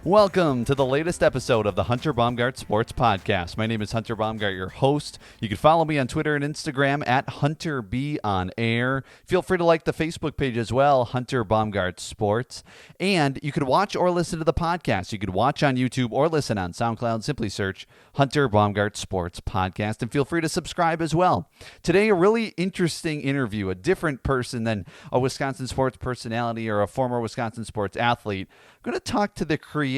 Welcome to the latest episode of the Hunter Baumgardt Sports Podcast. My name is Hunter Baumgardt, your host. You can follow me on Twitter and Instagram at HunterBOnAir. Feel free to like the Facebook page as well, Hunter Baumgardt Sports. And you could watch or listen to the podcast. You could watch on YouTube or listen on SoundCloud. Simply search Hunter Baumgardt Sports Podcast and feel free to subscribe as well. Today, a really interesting interview, a different person than a Wisconsin sports personality or a former Wisconsin sports athlete. I'm going to talk to the creator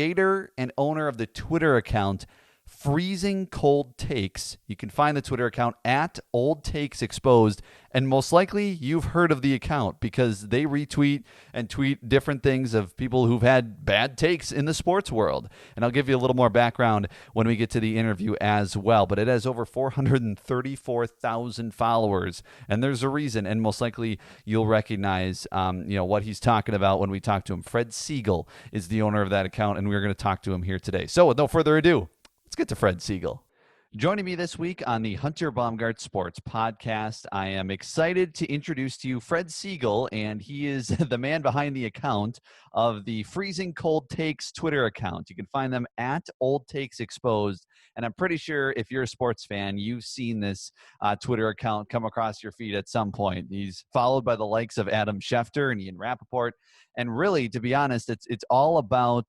and owner of the Twitter account Freezing Cold Takes. You can find the Twitter account at Old Takes Exposed, and most likely you've heard of the account because they retweet and tweet different things of people who've had bad takes in the sports world. And I'll give you a little more background when we get to the interview as well. But it has over 434,000 followers, and there's a reason. And most likely you'll recognize, what he's talking about when we talk to him. Fred Siegel is the owner of that account, and we're going to talk to him here today. So with no further ado, let's get to Fred Siegel. Joining me this week on the Hunter Baumgardt Sports Podcast, I am excited to introduce to you Fred Siegel, and he is the man behind the account of the Freezing Cold Takes Twitter account. You can find them at Old Takes Exposed, and I'm pretty sure if you're a sports fan, you've seen this Twitter account come across your feed at some point. He's followed by the likes of Adam Schefter and Ian Rappaport, and really, to be honest, it's all about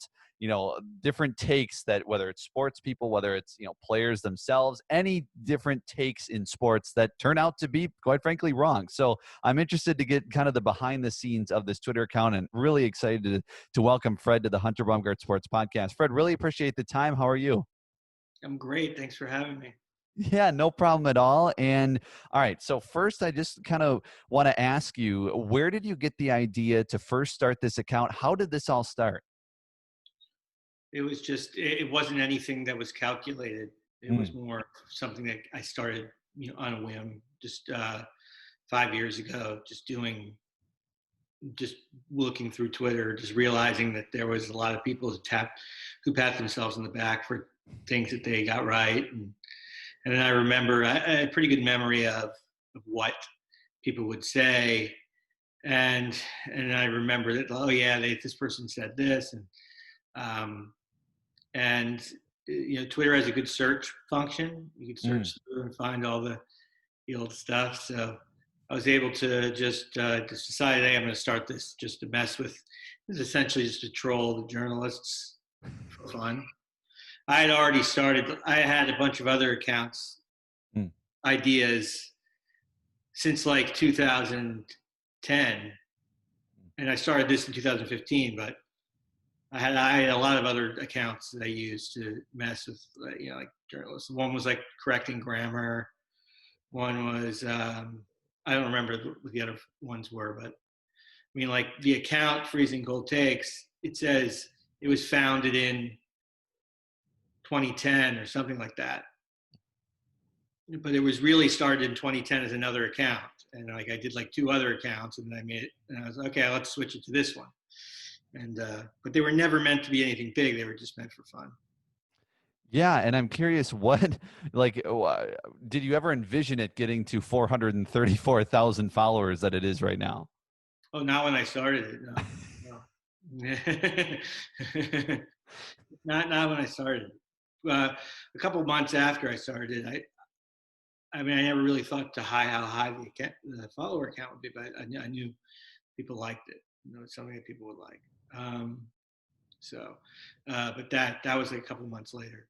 different takes that whether it's sports people, whether it's, players themselves, any different takes in sports that turn out to be, quite frankly, wrong. So I'm interested to get kind of the behind the scenes of this Twitter account and really excited to welcome Fred to the Hunter Baumgardt Sports Podcast. Fred, really appreciate the time. How are you? I'm great. Thanks for having me. Yeah, no problem at all. And all right, so first I just kind of want to ask you, where did you get the idea to first start this account? How did this all start? It was just, it wasn't anything that was calculated. It was more something that I started, on a whim, just 5 years ago, just looking through Twitter, just realizing that there was a lot of people who pat themselves on the back for things that they got right. And then I remember, I had a pretty good memory of what people would say. And I remember that, oh yeah, this person said this. And Twitter has a good search function. You can search through and find all the old stuff. So I was able to just decide, hey, I'm going to start this just to mess with. It's essentially just to troll the journalists for fun. I had already started. I had a bunch of other accounts, ideas since like 2010, and I started this in 2015, but I had a lot of other accounts that I used to mess with, like journalists. One was like correcting grammar. One was, I don't remember what the other ones were, but I mean, like the account Freezing Cold Takes, it says it was founded in 2010 or something like that. But it was really started in 2010 as another account. And like I did like 2 other accounts, and then I made it, and I was like, okay, let's switch it to this one. And but they were never meant to be anything big. They were just meant for fun. Yeah, and I'm curious, did you ever envision it getting to 434,000 followers that it is right now? Oh, not when I started it. No. not when I started. A couple months after I started, I never really thought how high the follower count would be, but I knew people liked it. It's something that people would like. But that was like a couple months later.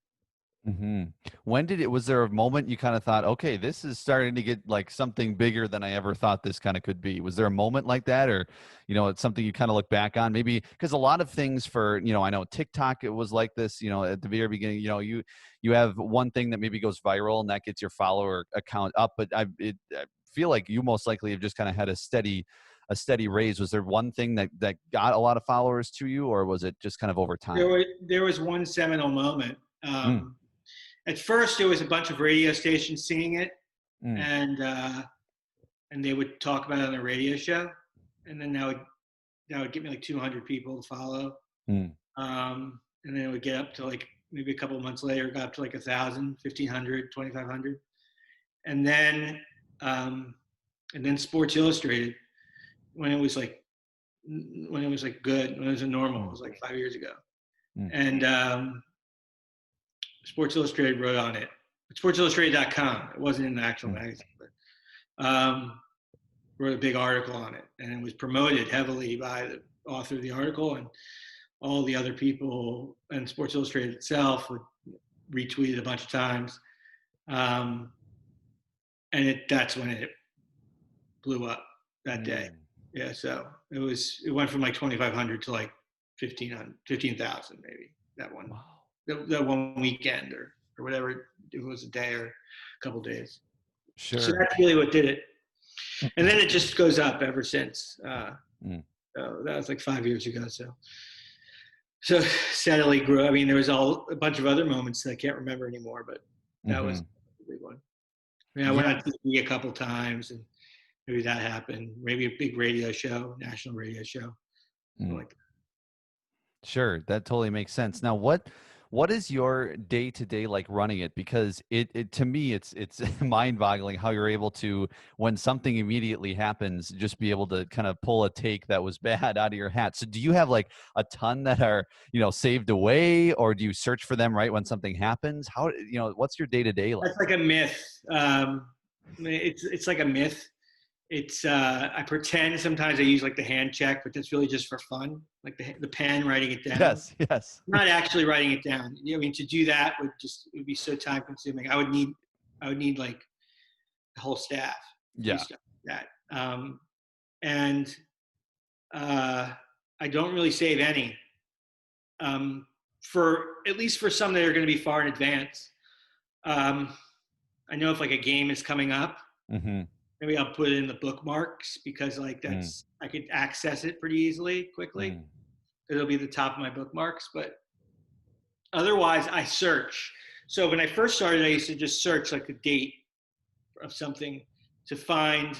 Mm-hmm. Was there a moment you kind of thought, okay, this is starting to get like something bigger than I ever thought this kind of could be? Was there a moment like that, or, it's something you kind of look back on maybe? Because a lot of things I know TikTok, it was like this, at the very beginning, you have one thing that maybe goes viral and that gets your follower account up. But I feel like you most likely have just kind of had a steady raise. Was there one thing that got a lot of followers to you, or was it just kind of over time? There was one seminal moment. At first, it was a bunch of radio stations singing it, and they would talk about it on the radio show, and then that would get me like 200 people to follow, and then it would get up to like maybe a couple of months later, it got up to like 1,000, 1,500, 2,500, and then Sports Illustrated, when it was like good, when it was normal, it was like 5 years ago. And Sports Illustrated wrote on it. SportsIllustrated.com. It wasn't in the actual magazine, but wrote a big article on it, and it was promoted heavily by the author of the article, and all the other people, and Sports Illustrated itself would retweet it a bunch of times, and that's when it blew up that day. Yeah, so it went from like 2,500 to like 15,000 maybe that one. Wow. That one weekend or whatever, it was a day or a couple days. Sure. So that's really what did it. And then it just goes up ever since. So that was like 5 years ago. So steadily grew. I mean, there was a bunch of other moments that I can't remember anymore, but that was a big one. I mean, I went on TV a couple times, and maybe that happened. Maybe a big radio show, national radio show, something like that. Sure, that totally makes sense. Now, what is your day to day like running it? Because it to me, it's mind boggling how you're able to, when something immediately happens, just be able to kind of pull a take that was bad out of your hat. So, do you have like a ton that are saved away, or do you search for them right when something happens? How what's your day to day like? That's like a myth. It's like a myth. It's I pretend sometimes I use like the hand check, but that's really just for fun, like the pen writing it down. Yes. I'm not actually writing it down. I mean, to do that would be so time consuming. I would need like the whole staff. Yeah. Stuff like that. And I don't really save any. For at least for some that are going to be far in advance. I know if like a game is coming up. Mm-hmm. Maybe I'll put it in the bookmarks because like that's I could access it pretty easily, quickly. It'll be the top of my bookmarks, but otherwise I search. So when I first started, I used to just search like a date of something to find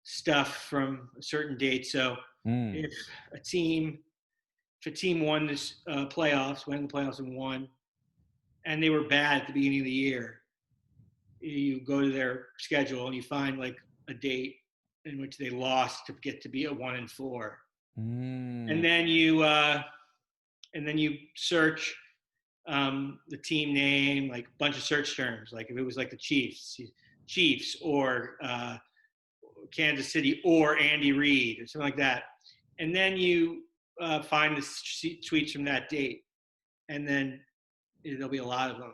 stuff from a certain date. So if a team won this playoffs, went in the playoffs and won, and they were bad at the beginning of the year, you go to their schedule and you find like a date in which they lost to get to be a 1-4, and then you search the team name, like a bunch of search terms, like if it was like the Chiefs or Kansas City or Andy Reid or something like that, and then you find the tweets from that date, and then there'll be a lot of them.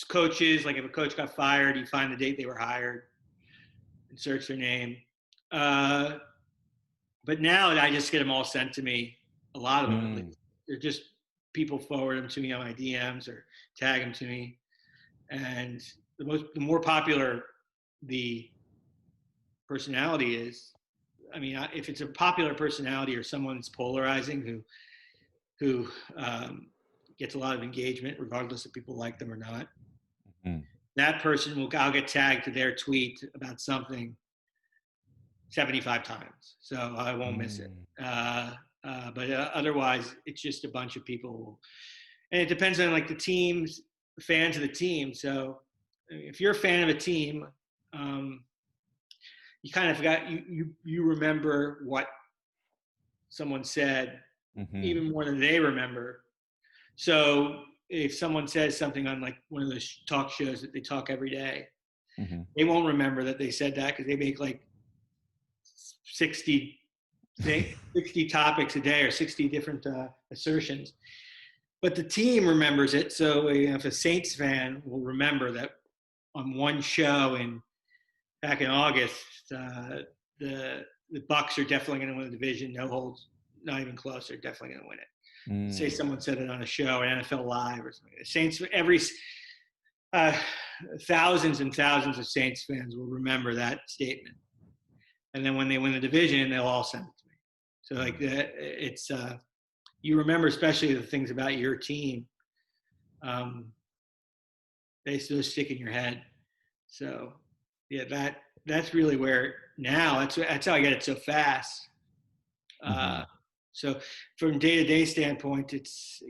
Coaches, like if a coach got fired, you find the date they were hired and search their name. But now I just get them all sent to me. A lot of them, at least. They're just people forward them to me on my DMs or tag them to me. And the more popular the personality is, I mean, if it's a popular personality or someone that's polarizing who gets a lot of engagement, regardless if people like them or not. That person I'll get tagged to their tweet about something 75 times, so I won't miss it. But otherwise, it's just a bunch of people, and it depends on like the fans of the team. So if you're a fan of a team, you kind of forgot you remember what someone said even more than they remember. So if someone says something on like one of those talk shows that they talk every day, they won't remember that they said that because they make like 60 topics a day or 60 different assertions. But the team remembers it. So if a Saints fan will remember that on one show back in August, the Bucks are definitely going to win the division. No holds, not even close. They're definitely going to win it. Say someone said it on a show or NFL Live or something. Saints, thousands and thousands of Saints fans will remember that statement, and then when they win the division, they'll all send it to me. So like it's you remember especially the things about your team. They still stick in your head. So yeah, that's really where now that's how I get it so fast. So from day-to-day standpoint, it's,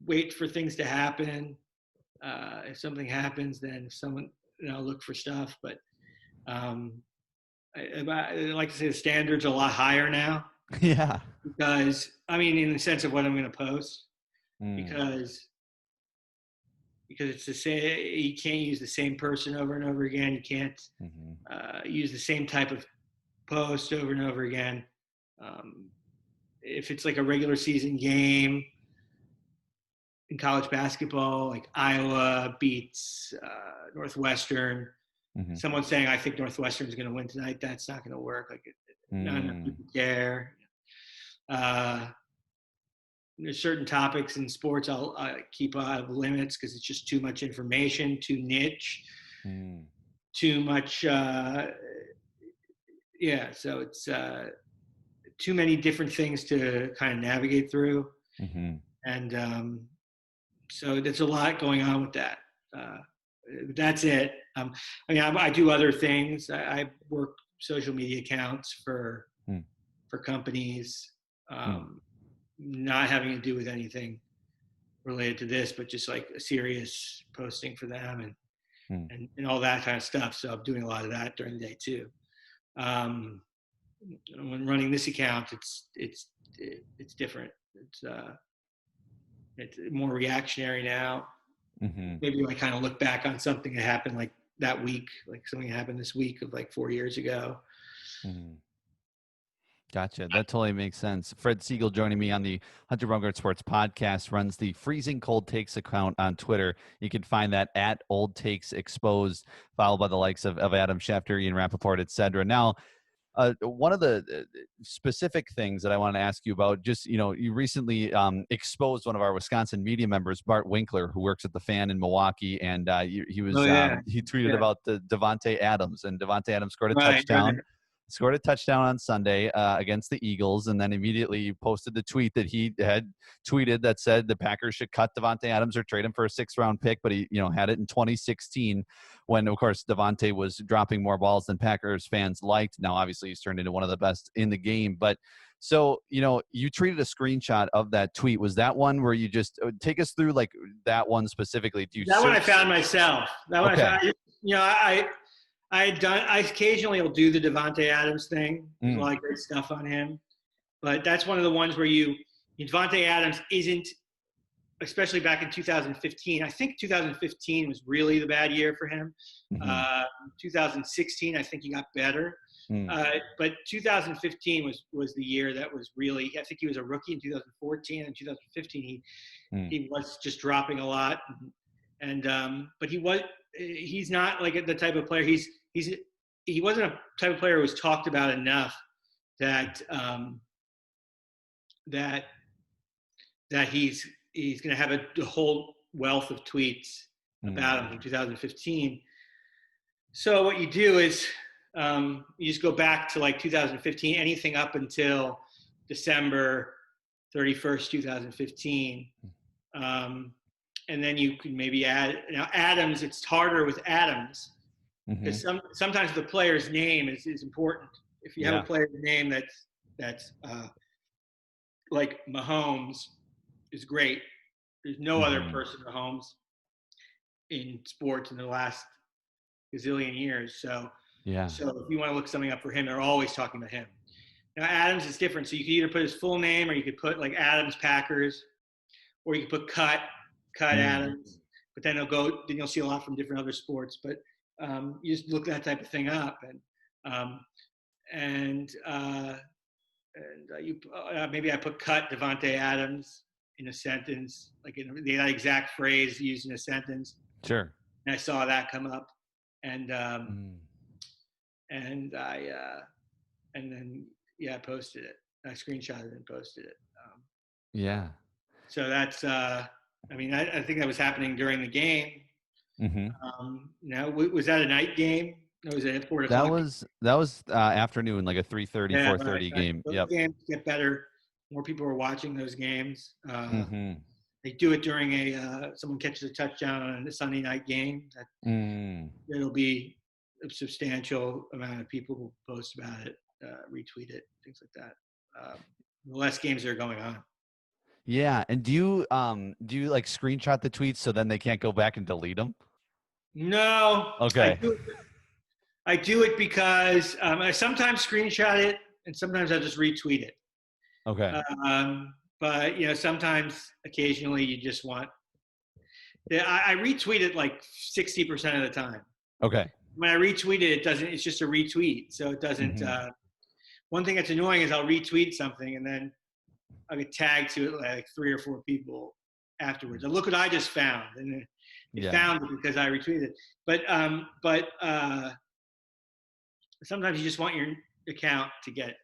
wait for things to happen. If something happens, then someone, look for stuff. But I like to say the standards are a lot higher now. Yeah. because I mean, in the sense of what I'm going to post, Mm. because it's the same. You can't use the same person over and over again. You can't Hmm. use the same type of post over and over again. Um, if it's like a regular season game in college basketball, like Iowa beats Northwestern, Hmm. someone saying I think Northwestern's going to win tonight, that's not going to work. Like not enough Mm. people care. Uh, there's certain topics in sports I'll keep out of limits because it's just too much information, too niche, Mm. too much. Yeah, so it's too many different things to kind of navigate through, Hmm. and so there's a lot going on with that. Uh, that's it. I mean, I do other things. I work social media accounts Mm. for companies, Mm. not having to do with anything related to this, but just like a serious posting for them Mm. and all that kind of stuff. So I'm doing a lot of that during the day too. Um, when running this account, it's different. It's more reactionary now. Hmm. Maybe I kind of look back on something that happened like that week, like something that happened this week of like 4 years ago. Mm. Gotcha. That totally makes sense. Fred Siegel joining me on the Hunter Baumgardt Sports Podcast, runs the Freezing Cold Takes account on Twitter. You can find that at Old Takes Exposed, followed by the likes of Adam Schefter, Ian Rappaport, etc. Now, one of the specific things that I want to ask you about, just, you recently exposed one of our Wisconsin media members, Bart Winkler, who works at the Fan in Milwaukee, and he Oh was yeah, he tweeted yeah, about the Devante Adams, and Devante Adams scored a right, touchdown. Scored a touchdown on Sunday against the Eagles, and then immediately posted the tweet that he had tweeted that said the Packers should cut Devante Adams or trade him for a 6th-round pick. But he, had it in 2016 when, of course, Devante was dropping more balls than Packers fans liked. Now, obviously, he's turned into one of the best in the game. But so, you tweeted a screenshot of that tweet. Was that one where you just take us through like that one specifically? Do you that one I search? found myself. That one I Okay. found. I had done. I occasionally will do the Devante Adams thing. There's a Mm, lot of great stuff on him, but that's one of the ones where Devante Adams isn't, especially back in 2015. I think 2015 was really the bad year for him. mm-hmm, Uh, 2016, I think he got better. mm, But 2015 was the year that was really. I think he was a rookie in 2014 and 2015. mm, He was just dropping a lot, and but he's not like the type of player. He wasn't a type of player who was talked about enough that that that he's going to have a whole wealth of tweets mm, about him from 2015. So what you do is you just go back to like 2015, anything up until December 31st, 2015. Um, and then you can maybe add now Adams. It's harder with Adams mm-hmm. because sometimes the player's name is important. If you have a Yeah. player's name that's like Mahomes is great. There's no other Mm-hmm. person Mahomes in sports in the last gazillion years. Yeah. So if you want to look something up for him, they're always talking about him. Now Adams is different. So you could either put his full name or you could put like Adams Packers, or you could put cut Mm. Adams. But then then you'll see a lot from different other sports. But you just look that type of thing up, um, and you maybe I put cut Devante Adams in a sentence, like in the exact phrase used in a sentence, Sure. and I saw that come up, and Mm. and I and then I posted it. I screenshotted it and posted it. Yeah. So that's I mean I think that was happening during the game. Mm-hmm. Was that a night game? No, was it a 4 That o'clock game? was that was afternoon, like a 3:30, Yeah, four right, thirty right. game. Those Yep. games get better. More people are watching those games. Mm-hmm. They do it during someone catches a touchdown on a Sunday night game. Mm. It'll be a substantial amount of people who post about it, retweet it, things like that. The less games that are going on. Yeah. And do you like screenshot the tweets so then they can't go back and delete them? No, Okay. I do it because I sometimes screenshot it and sometimes I just retweet it. Okay. But sometimes, occasionally, you just want. I retweet it like 60% of the time. Okay. When I retweet it, it doesn't. It's just a retweet, so it doesn't. Hmm. One thing that's annoying is I'll retweet something and then I'll get tagged to it like 3 or 4 people afterwards. And look what I just found, and it Yeah. found it because I retweeted it. But sometimes you just want your account to get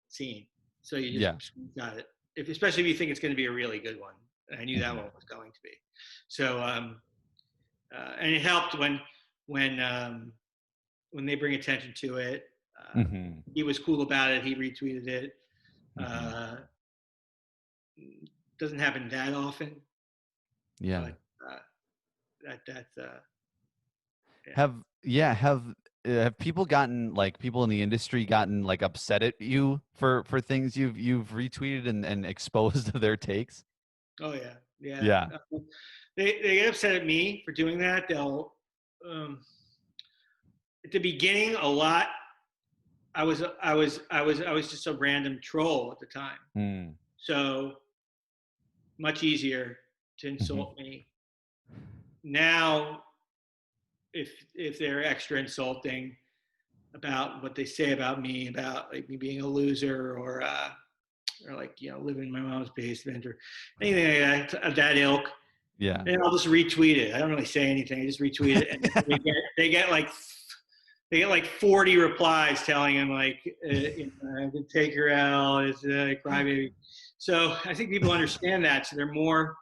seen, so you just Yeah. got it. Especially if you think it's going to be a really good one. I knew that Hmm. one was going to be. So and it helped when when they bring attention to it. Hmm. He was cool about it. He retweeted it. Hmm. Uh, doesn't happen that often, Yeah. but uh, that's yeah. Have yeah, have people gotten like people in the industry gotten like upset at you for things you've retweeted and exposed their takes? Oh yeah, yeah. Yeah. They get upset at me for doing that. They'll um, at the beginning a lot. I was just a random troll at the time, Mm. so much easier to Hmm. insult me. Now, if they're extra insulting about what they say about me, about like me being a loser or like living in my mom's basement or anything like that of that ilk, Yeah. and I'll just retweet it. I don't really say anything. I just retweet it, and they get like 40 replies telling him like, I can take her out. It's a crybaby. So I think people understand that, so they're more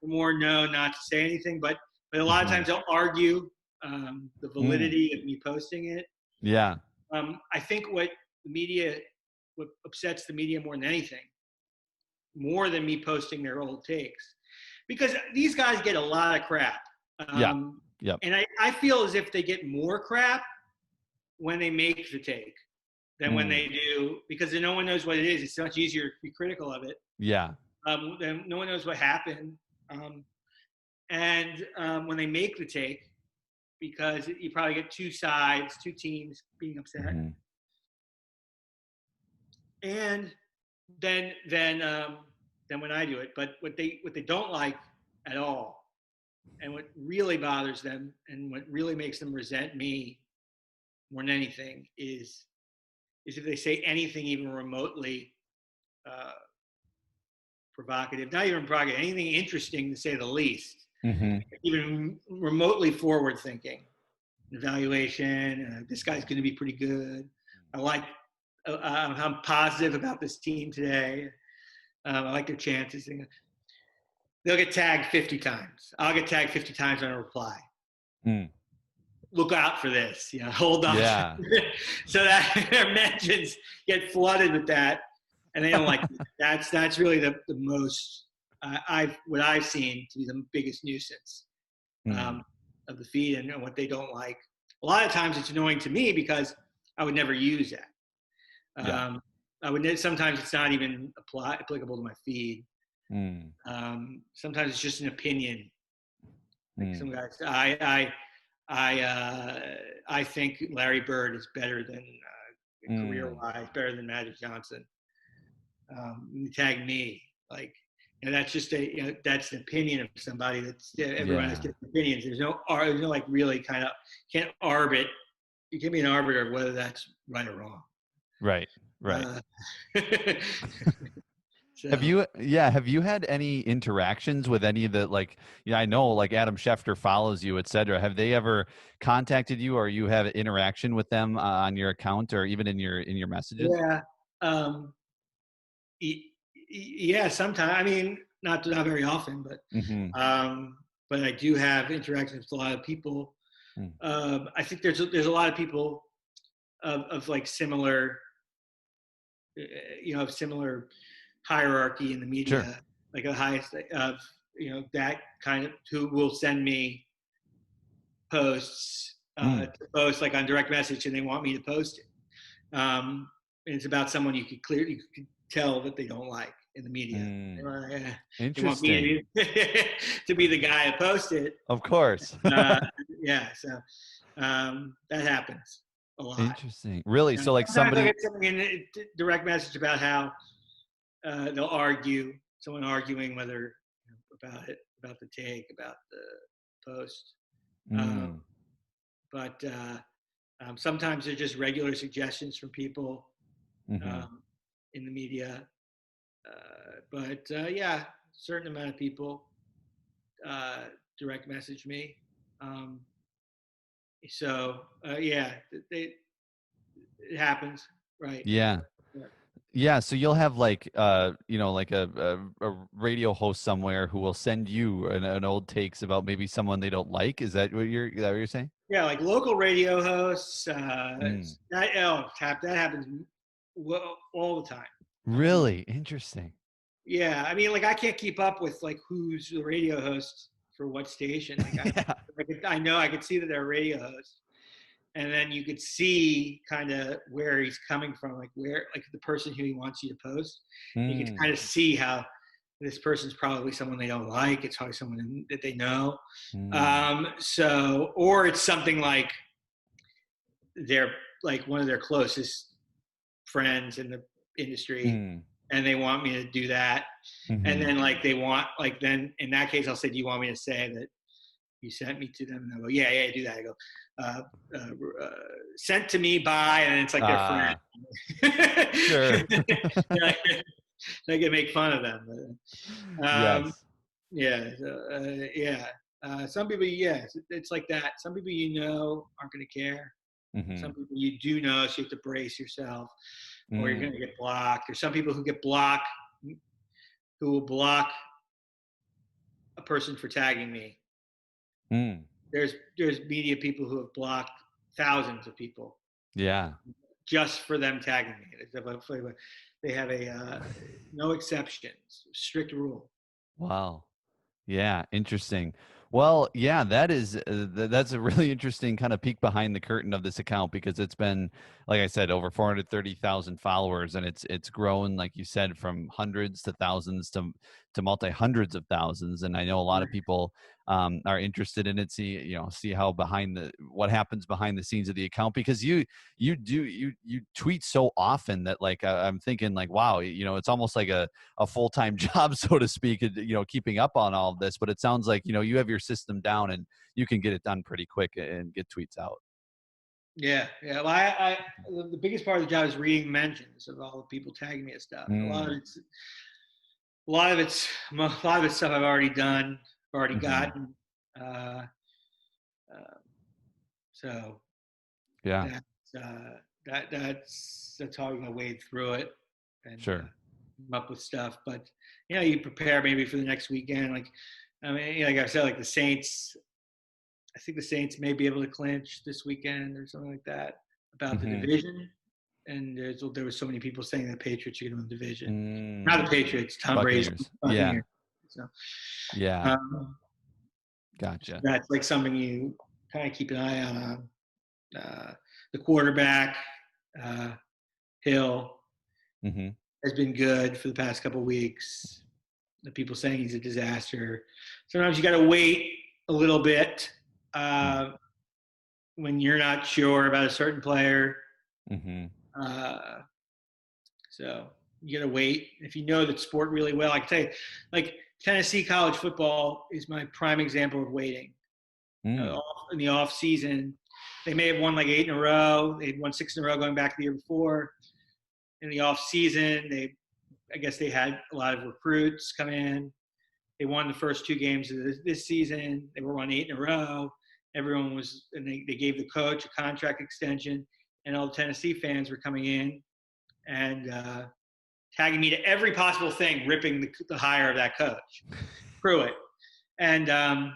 know not to say anything. But a lot of Hmm. times they'll argue the Mm. validity of me posting it. Yeah. I think what upsets the media more than anything, more than me posting their old takes, because these guys get a lot of crap. Yeah. Um, Yep. and I feel as if they get more crap when they make the take than when Mm. they do, because no one knows what it is. It's much easier to be critical of it. Yeah. Then no one knows what happened. And when they make the take, because you probably get two sides, two teams being upset, Hmm. and then when I do it. But what they don't like at all, and what really bothers them, and what really makes them resent me more than anything, is if they say anything even remotely uh, provocative, not even provocative, anything interesting to say the least, Hmm. even remotely forward thinking, evaluation. This guy's going to be pretty good. I like. I'm positive about this team today. I like their chances. They'll get tagged 50 times. I'll get tagged 50 times on a reply. Mm. Look out for this. Hold on. Yeah. So that their mentions get flooded with that, and they don't like that. That's really the most what I've seen to be the biggest nuisance Mm. um, of the feed, and what they don't like. A lot of times it's annoying to me because I would never use that. Yeah. Sometimes it's not even applicable to my feed. Mm. Sometimes it's just an opinion. Like Mm. some guys, I think Larry Bird is better than Mm. career-wise, better than Magic Johnson. You tag me, like, that's just that's an opinion of somebody. Everyone has Yeah. different opinions. There's no like really kind of can't arbit. You can be an arbiter of whether that's right or wrong. Right. Right. Uh, Have so you, yeah, have you had any interactions with any of the like, yeah, I know like Adam Schefter follows you, et cetera. Have they ever contacted you or you have interaction with them on your account or even in your messages? yeah, um, yeah. Sometimes, I mean, not very often, Mm-hmm. but I do have interactions with a lot of people. I think there's a lot of people of like similar, of similar hierarchy in the Sure. media, like the highest of that kind of, who will send me posts Mm. to post like on direct message, and they want me to post it. And it's about someone you could tell that they don't like in the media. Mm. They want me Interesting. to be the guy to post it. Of course. Uh, yeah, so that happens a lot. Interesting. Really? So like Sometimes I somebody, get something in direct message about how they'll argue, someone arguing whether about the take, about the post. Mm. But sometimes they're just regular suggestions from people Mm-hmm. in the media. But yeah, a certain amount of people direct message me. Um, so yeah, it happens, right? Yeah. Yeah. Yeah, so you'll have like like a radio host somewhere who will send you an old takes about maybe someone they don't like. Is that what you're saying? Yeah, like local radio hosts. Mm. That happens all the time. Um, Really interesting. yeah, I mean, like I can't keep up with like who's the radio host for what station. Yeah. I know I could see that they're a radio host, and then you could see kind of where he's coming from, like where like the person who he wants you to post. You can Mm. kind of see how this person's probably someone they don't like. It's probably someone that they know. Mm. Or it's something like they're like one of their closest friends in the industry, Mm. and they want me to do that. And Mm-hmm. then like they want like then in that case I'll say, do you want me to say that you sent me to them? And they'll go, yeah, do that. I go, uh, sent to me by, and it's like their friend. Sure. They can make fun of them. Yes. Yeah, yeah. Some people, yeah, it's like that. Some people aren't going to care. Mm-hmm. Some people you do know, so you have to brace yourself, or you're going Mm. to get blocked. There's some people who get blocked, who will block a person for tagging me. Mm. There's media people who have blocked thousands of people Yeah. just for them tagging me. They have no exceptions, strict rule. Wow. Yeah, interesting. Well, yeah, that's a really interesting kind of peek behind the curtain of this account because it's been, like I said, over 430,000 followers, and it's grown, like you said, from hundreds to thousands to multi hundreds of thousands. And I know a lot of people are interested in it. See how what happens behind the scenes of the account because you tweet so often that like I'm thinking like wow, it's almost like a full-time job, so to speak, keeping up on all of this. But it sounds like, you have your system down and you can get it done pretty quick and get tweets out. Yeah, yeah. Well, the biggest part of the job is reading mentions of all the people tagging me and stuff. And Mm. a lot of it's stuff I've already done, already Mm-hmm. gotten. Uh, uh, so Yeah, that's that's how I'm gonna wade through it and sure. come up with stuff. But you prepare maybe for the next weekend. Like I mean, like I said, like the Saints. I think the Saints may be able to clinch this weekend or something like that about the Mm-hmm. division. And there was so many people saying the Patriots are going to win the division. Not the Mm. Patriots, Tom Brady's Buccaneers. Yeah. Buccaneers. So Yeah. um, Gotcha. that's like something you kind of keep an eye on. The quarterback, uh, Hill, Mm-hmm. has been good for the past couple of weeks. The people saying he's a disaster. Sometimes you got to wait a little bit uh, when you're not sure about a certain player. Mm-hmm. Uh, so you got to wait. If you know that sport really well, I can tell you, like Tennessee college football is my prime example of waiting. Mm. In the off season, they may have won like 8 in a row. They'd won 6 in a row going back the year before. In the off season, I guess they had a lot of recruits come in. They won the first 2 games of this season. They were won 8 in a row. Everyone was, and they gave the coach a contract extension, and all the Tennessee fans were coming in and tagging me to every possible thing, ripping the hire of that coach, Pruitt, and I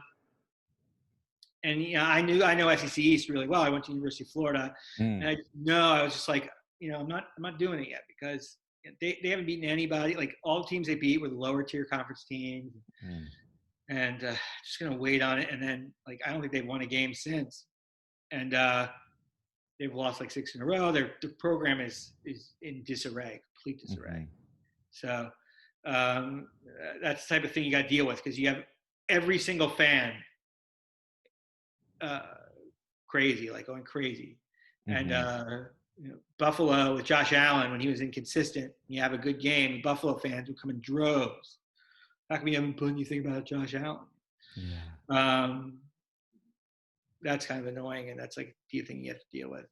know SEC East really well. I went to University of Florida, Mm. and I was just like, I'm not doing it yet because they haven't beaten anybody. Like all the teams they beat were the lower tier conference teams, Mm. and just gonna wait on it. And then like I don't think they've won a game since, and they've lost like 6 in a row. The program is in disarray, complete disarray. Mm-hmm. So that's the type of thing you got to deal with because you have every single fan crazy, like going crazy. Mm-hmm. And Buffalo with Josh Allen, when he was inconsistent, you have a good game, Buffalo fans would come in droves. How come you haven't put anything about Josh Allen? Yeah. That's kind of annoying, and that's like the thing you have to deal with.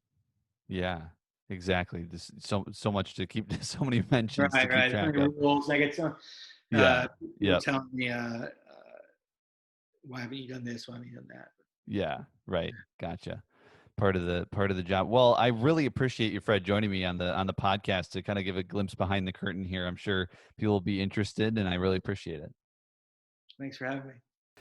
Yeah. Exactly. This so much to keep, so many mentions to keep Right. track Funny of. rules. Like it's Yeah. people Yep. telling me, why haven't you done this? Why haven't you done that? Yeah. Right. Gotcha. Part of the job. Well, I really appreciate you, Fred, joining me on the podcast to kind of give a glimpse behind the curtain here. I'm sure people will be interested, and I really appreciate it. Thanks for having me.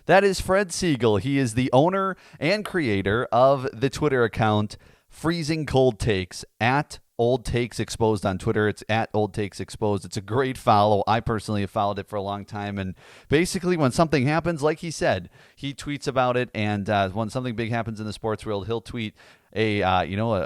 That is Fred Siegel. He is the owner and creator of the Twitter account Freezing Cold Takes at Old Takes Exposed on Twitter. It's at Old Takes Exposed. It's a great follow. I personally have followed it for a long time. And basically, when something happens, like he said, he tweets about it. And when something big happens in the sports world, he'll tweet a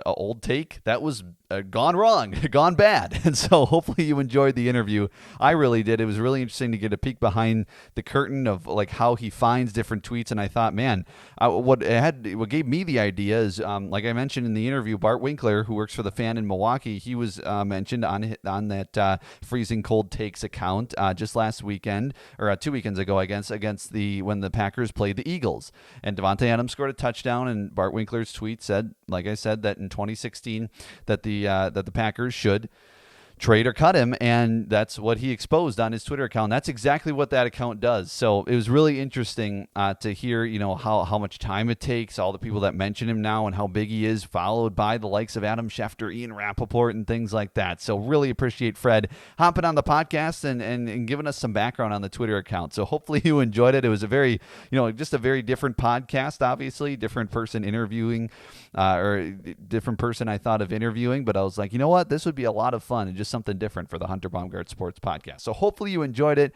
old take that was gone wrong, gone bad. And so hopefully you enjoyed the interview. I really did. It was really interesting to get a peek behind the curtain of like how he finds different tweets. And I thought, man, what gave me the idea is, like I mentioned in the interview, Bart Winkler, who works for the Fan in Milwaukee, he was mentioned on that Freezing Cold Takes account just last weekend, or 2 weekends ago, I guess, when the Packers played the Eagles. And Devante Adams scored a touchdown, and Bart Winkler's tweet said, like I said, that in 2016 that the Packers should trade or cut him, and that's what he exposed on his Twitter account. That's exactly what that account does. So it was really interesting to hear, how much time it takes, all the people that mention him now, and how big he is, followed by the likes of Adam Schefter, Ian Rappaport, and things like that. So really appreciate Fred hopping on the podcast and giving us some background on the Twitter account. So hopefully you enjoyed it. It was a very, just a very different podcast, obviously, different person interviewing, or different person I thought of interviewing, but I was like, you know what, this would be a lot of fun and just something different for the Hunter Baumgardt Sports Podcast. So hopefully you enjoyed it.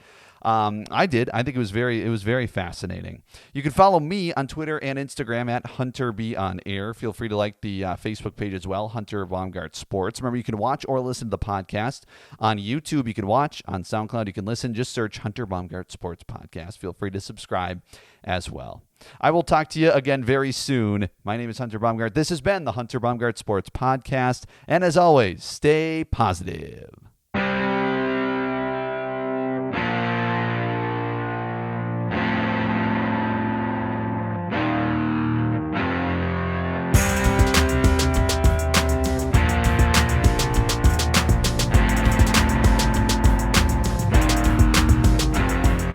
I did. I think it was very fascinating. You can follow me on Twitter and Instagram at HunterBeOnAir. Feel free to like the Facebook page as well, Hunter Baumgardt Sports. Remember, you can watch or listen to the podcast on YouTube. You can watch on SoundCloud. You can listen. Just search Hunter Baumgardt Sports Podcast. Feel free to subscribe as well. I will talk to you again very soon. My name is Hunter Baumgardt. This has been the Hunter Baumgardt Sports Podcast. And as always, stay positive.